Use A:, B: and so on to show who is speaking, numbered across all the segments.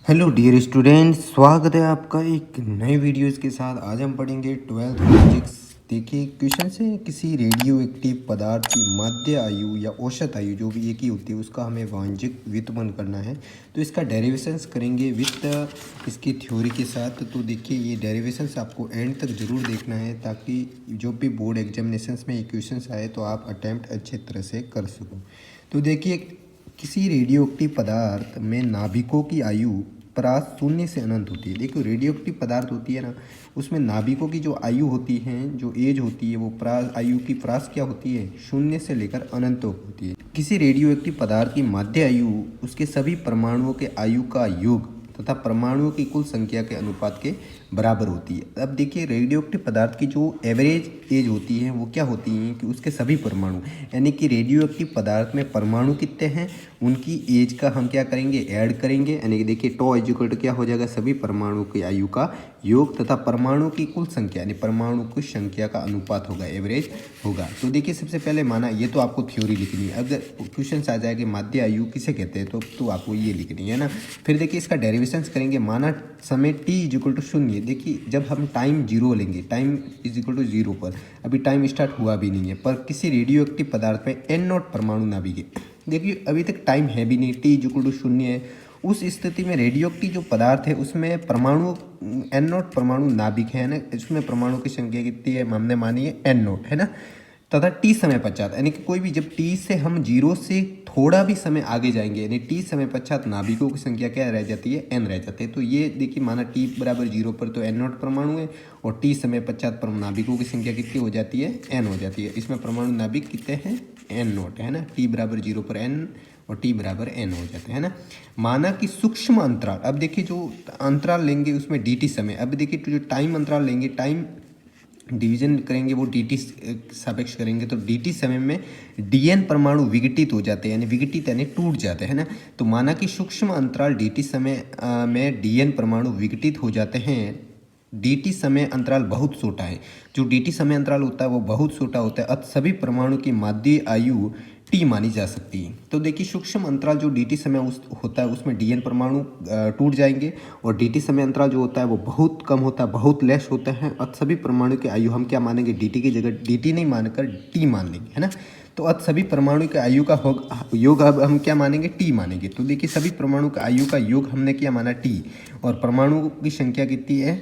A: Hello dear student, स्वागत है आपका एक नए वीडियोस के साथ। आज हम पढ़ेंगे 12th फिजिक्स। देखिए क्वेश्चन से किसी रेडियो एक्टिव पदार्थ की माध्य आयु या औसत आयु जो भी एक ही होती है उसका हमें वांछित व्युत्पन्न करना है। तो इसका डेरिवेशंस करेंगे विथ इसकी थ्योरी के साथ। तो देखिए ये डेरिवेशंस आपको एंड तक जरूर देखना है ताकि जो भी बोर्ड एग्जामिनेशंस में क्वेश्चंस आए तो आप अटैम्प्ट अच्छे तरह से कर सको। तो देखिए किसी रेडियो एक्टिव पदार्थ में नाभिकों की आयु परास शून्य से अनंत होती है। देखो रेडियो एक्टिव पदार्थ होती है ना, उसमें नाभिकों की जो आयु होती है, जो एज होती है, वो परास आयु की परास क्या होती है, शून्य से लेकर अनंत तक होती है। किसी रेडियो एक्टिव पदार्थ की माध्य आयु उसके सभी परमाणुओं के आयु का योग तथा परमाणुओं की कुल संख्या के अनुपात के बराबर होती है। अब देखिए रेडियो एक्टिव पदार्थ की जो एवरेज एज होती है वो क्या होती है कि उसके सभी परमाणु, यानी कि रेडियो एक्टिव पदार्थ में परमाणु कितने हैं उनकी एज का हम क्या करेंगे, ऐड करेंगे। यानी कि देखिए टॉ इक्वल टू क्या हो जाएगा, सभी परमाणु की आयु का योग तथा परमाणु की कुल संख्या यानी परमाणु की संख्या का अनुपात होगा, एवरेज होगा। तो देखिए सबसे पहले माना, ये तो आपको थ्योरी लिखनी है। अगर क्वेश्चन आ जाए कि माध्य आयु किसे कहते हैं तो आपको ये लिखनी है ना। फिर देखिए इसका डेरिवेशन करेंगे। माना समय t इक्वल टू शून्य। देखिए जब हम टाइम जीरो लेंगे, time is equal to zero पर, अभी टाइम स्टार्ट हुआ भी नहीं है, पर किसी रेडियो एक्टिव पदार्थ में n नॉट परमाणु नाभिक है। देखिए अभी तक टाइम है भी नहीं, t इक्वल टू शून्य है। उस स्थिति में रेडियो एक्टिव जो पदार्थ है उसमें परमाणु n नॉट परमाणु नाभिक है ना, इसमें परमाणु की संख्या कितनी है, हमने मानी है n नॉट है ना, तथा टी समय पश्चात, यानी कि कोई भी जब टी से हम जीरो से थोड़ा भी समय आगे जाएंगे यानी टी समय पश्चात नाभिकों की संख्या क्या रह जाती है, एन रह जाती है। तो ये देखिए माना टी बराबर जीरो पर तो एन नॉट परमाणु है और टी समय पश्चात पर नाभिकों की संख्या कितनी हो जाती है, एन हो जाती है। इसमें परमाणु नाभिक कितने हैं, एन नॉट है ना। टी बराबर जीरो पर एन और टी बराबर एन हो जाते हैं ना। माना कि सूक्ष्म अंतराल, अब देखिए जो अंतराल लेंगे उसमें डी टी समय, अब देखिए जो टाइम अंतराल लेंगे, टाइम डिवीजन करेंगे वो डी टी सापेक्ष करेंगे तो डी टी समय में डीएन परमाणु विघटित हो जाते हैं, यानी विघटित यानी टूट जाते हैं ना। तो माना कि सूक्ष्म अंतराल डी टी समय में डीएन परमाणु विघटित हो जाते हैं। डी समय अंतराल बहुत छोटा है, जो डी समय अंतराल होता है वो बहुत छोटा होता है, अतः सभी परमाणु की माध्य आयु टी मानी जा सकती है। तो देखिए सूक्ष्म अंतराल जो डी समय होता है उसमें डीएन परमाणु टूट जाएंगे और डी समय अंतराल जो होता है वो बहुत कम होता है, बहुत लेस होता है, अतः सभी परमाणु की आयु हम क्या मानेंगे, डी की जगह डी नहीं मानकर टी मान लेंगे है ना। तो अतः सभी परमाणु के आयु का योग अब हम क्या मानेंगे, टी मानेंगे। तो देखिए सभी परमाणु का आयु का योग हमने क्या माना, टी, और परमाणु की संख्या कितनी है,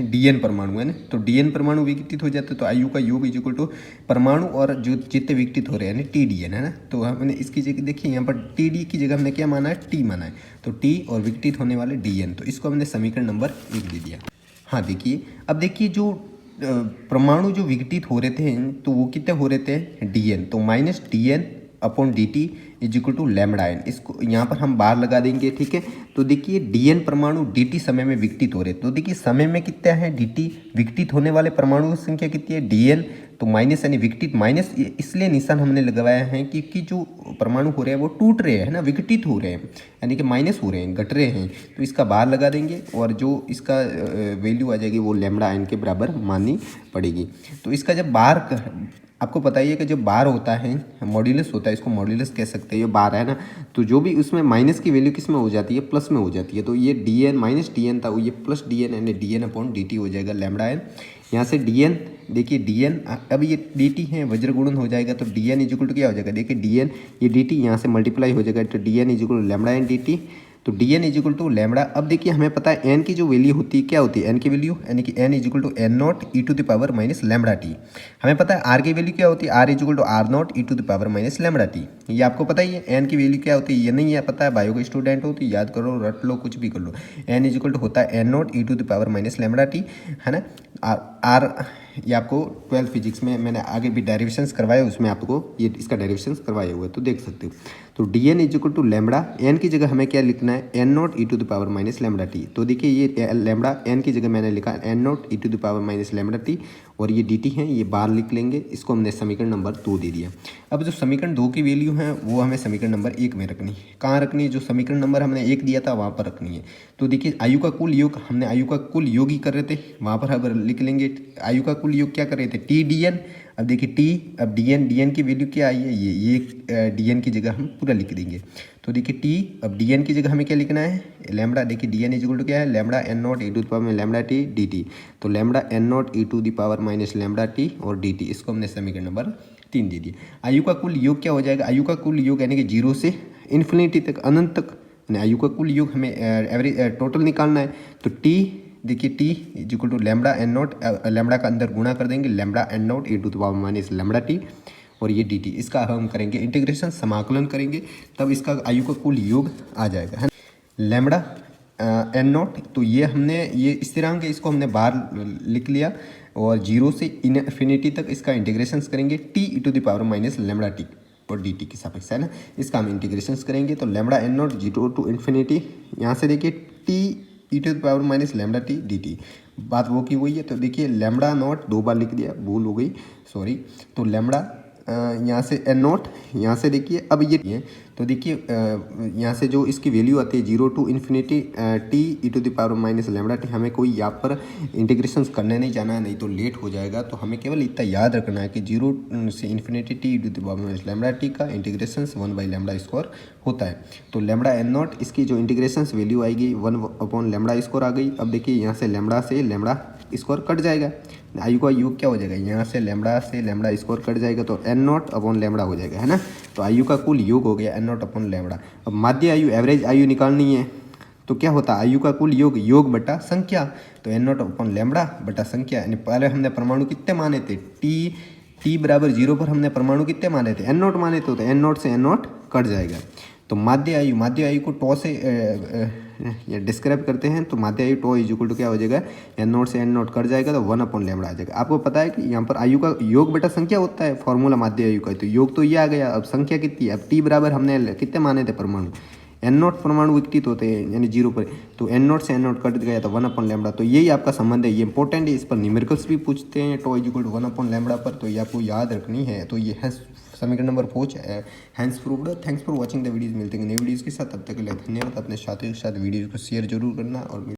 A: डीएन परमाणु है ना। तो डीएन परमाणु विघटित हो जाते तो आयु का योग इज इक्वल टू परमाणु और जो जितने विघटित हो रहे हैं यानी टी डी एन है ना। तो हमने इसकी जगह देखिए यहाँ पर टी डी की जगह हमने क्या माना है, टी माना है। तो टी और विघटित होने वाले डी एन, तो इसको हमने समीकरण नंबर 1 दे दिया। हाँ देखिए अब देखिए जो परमाणु जो विघटित हो रहे थे तो वो कितने हो रहे थे, डी एन। तो minus D N upon D T is equal to lambda N. इसको यहाँ पर हम बार लगा देंगे, ठीक है। तो देखिए डीएन परमाणु डीटी समय में विघटित हो रहे, तो देखिए समय में कितने हैं, डीटी विघटित होने वाले परमाणु की संख्या कितनी है, डीएन। तो माइनस यानी विघटित, माइनस इसलिए निशान हमने लगवाया है कि जो परमाणु हो रहे हैं वो टूट रहे हैं ना, विघटित हो रहे हैं, यानी कि माइनस हो रहे हैं, घट रहे हैं। तो इसका बार लगा देंगे और जो इसका वैल्यू आ जाएगी वो लैम्बडा एन के बराबर माननी पड़ेगी। तो इसका जब बार आपको पता ही है कि जो बार होता है मॉड्यूलस होता है, इसको मॉड्यूलस कह सकते हैं, ये बार है ना। तो जो भी उसमें माइनस की वैल्यू किस में हो जाती है, प्लस में हो जाती है। तो ये D N minus D N था, ये प्लस डी एन यानी D N upon D T हो जाएगा लैम्बडा एन। यहाँ से डी एन देखिए डी एन, अब ये डी टी है वज्र गुणन हो जाएगा तो D N is equal to क्या हो जाएगा, देखिए डी एन ये डी टी यहाँ से मल्टीप्लाई हो जाएगा तो D N is equal to lambda N D T. तो D N is equal to lambda. अब देखिए हमें पता है एन की जो वैल्यू होती है क्या होती है, एन की वैल्यू यानी कि N is equal to N not E to the power minus lambda T. हमें पता है आर की वैल्यू क्या होती है, R is equal to R nought E to the power minus lambda T. ये आपको पता ही है। एन की वैल्यू क्या होती है ये नहीं है पता है, बायो का स्टूडेंट हो तो याद करो, रट लो, कुछ भी कर लो। एन इज इक्वल टू होता है N not E to the power minus lambda T है ना। आर ये आपको 12th फिजिक्स में मैंने आगे भी डेरिवेशंस करवाए, उसमें आपको ये इसका डेरिवेशंस करवाए हुए तो देख सकते हो। तो D N is equal to lambda, N की जगह हमें क्या लिखना है, N not E to the power minus lambda T. तो देखिए ये लैम्बडा एन की जगह मैंने लिखा N not E to the power minus lambda T और ये डी टी है, ये बार लिख लेंगे। इसको हमने समीकरण नंबर 2 दे दिया। अब जो समीकरण 2 की वैल्यू है वो हमें समीकरण नंबर 1 में रखनी है। कहाँ रखनी है, जो समीकरण नंबर हमने 1 दिया था वहाँ पर रखनी है। तो देखिए आयु का कुल योग, हमने आयु का कुल योग ही कर रहे थे, वहाँ पर हम लिख लेंगे आयु का कुल योग क्या कर रहे थे, टी डी एन अब देखिए टी, अब डी एन की वैल्यू क्या आई है, ये डी एन की जगह हम पूरा लिख देंगे। तो देखिए टी, अब डी एन की जगह हमें क्या लिखना है, लैम्बडा। देखिए D N is equal to क्या है, lambda N not E to the power में लैम्बडा टी डी टी। तो lambda N not E to the power minus lambda T और डी टी, इसको हमने समीकरण नंबर 3 दे दिया। आयु का कुल योग क्या हो जाएगा, आयु का कुल योग यानी कि 0 से इन्फिनिटी तक, अनंत तक आयु का कुल योग हमें एवरेज टोटल निकालना है। तो टी, देखिए T is equal to lambda N naught, lambda का अंदर गुणा कर देंगे, lambda N not E to the power minus lambda T और ये डी टी, इसका हम करेंगे इंटीग्रेशन, समाकलन करेंगे, तब इसका आयु का कुल योग आ जाएगा, है लैम्बडा एन नॉट। तो ये हमने, ये स्थिरांक है, इसको हमने बाहर लिख लिया और 0 से इन्फिनिटी तक इसका इंटीग्रेशन करेंगे, T E to the power minus lambda T और डी टी के सापेक्ष, है ना। इसका हम इंटीग्रेशन करेंगे तो lambda N naught 0 to infinity, यहाँ से देखिए T E to the power minus lambda T D T, बात वो की वही है। तो देखिए लैम्बडा नॉट 2 बार लिख दिया, भूल हो गई, सॉरी। तो लैम्बडा यहाँ से एन नॉट, यहाँ से देखिए अब ये, तो देखिए यहाँ से जो इसकी वैल्यू आती है 0 to infinity T E to the power minus lambda T, हमें कोई यहाँ पर इंटीग्रेशन करने नहीं जाना है, नहीं तो लेट हो जाएगा। तो हमें केवल इतना याद रखना है कि 0 से infinity T E to the power minus lambda T का इंटीग्रेशन 1 बाई लैम्बडा स्क्वायर होता है। तो लैम्बडा एन नॉट, इसकी जो इंटीग्रेशन वैल्यू आएगी 1 अपॉन लैम्बडा स्क्वायर आ गई। अब देखिए यहाँ से लैम्बडा स्क्वायर कट जाएगा, आयु का योग क्या हो जाएगा, यहाँ से लैम्बडा स्क्वायर कट जाएगा तो एन नॉट अपॉन लैम्बडा हो जाएगा, है ना। तो आयु का कुल योग हो गया एन नॉट अपॉन लैम्बडा। अब माध्य आयु, एवरेज आयु निकालनी है, तो क्या होता है, आयु का कुल योग, योग बटा संख्या, तो एन नॉट अपॉन लैम्बडा बटा संख्या। यानी पहले हमने परमाणु कितने माने थे, टी बराबर 0 पर हमने परमाणु कितने माने थे, एन नॉट माने थे, तो एन नॉट से एन नॉट कट जाएगा। तो माध्य आयु को टॉ से डिस्क्राइब करते हैं, तो माध्य आयु टॉ इज इक्वल टू क्या हो जाएगा, एन नॉट से एन नॉट कट जाएगा तो 1 अपॉन लैम्बडा आ जाएगा। आपको पता है कि यहाँ पर आयु का योग बटा संख्या होता है, फॉर्मूला माध्य आयु का। तो योग तो ये आ गया, अब संख्या कितनी है, अब टी बराबर हमने कितने माने थे परमाणु, एन नॉट परमाणु विकसित होते हैं यानी 0 पर, तो एन नॉट से एन नॉट कट गया तो 1 अपॉन लैम्बडा। तो यही आपका संबंध है, ये इंपॉर्टेंट है, इस पर न्यूमेरिकल्स भी पूछते हैं, tau is equal to 1 upon lambda पर, तो ये आपको याद रखनी है। तो ये है समीकरण number 4 hence proved. Thanks for watching the videos, मिलते हैं नई वीडियोज़ के साथ, तब तक के लिए धन्यवाद। अपने साथियों के साथ वीडियो को शेयर जरूर करना और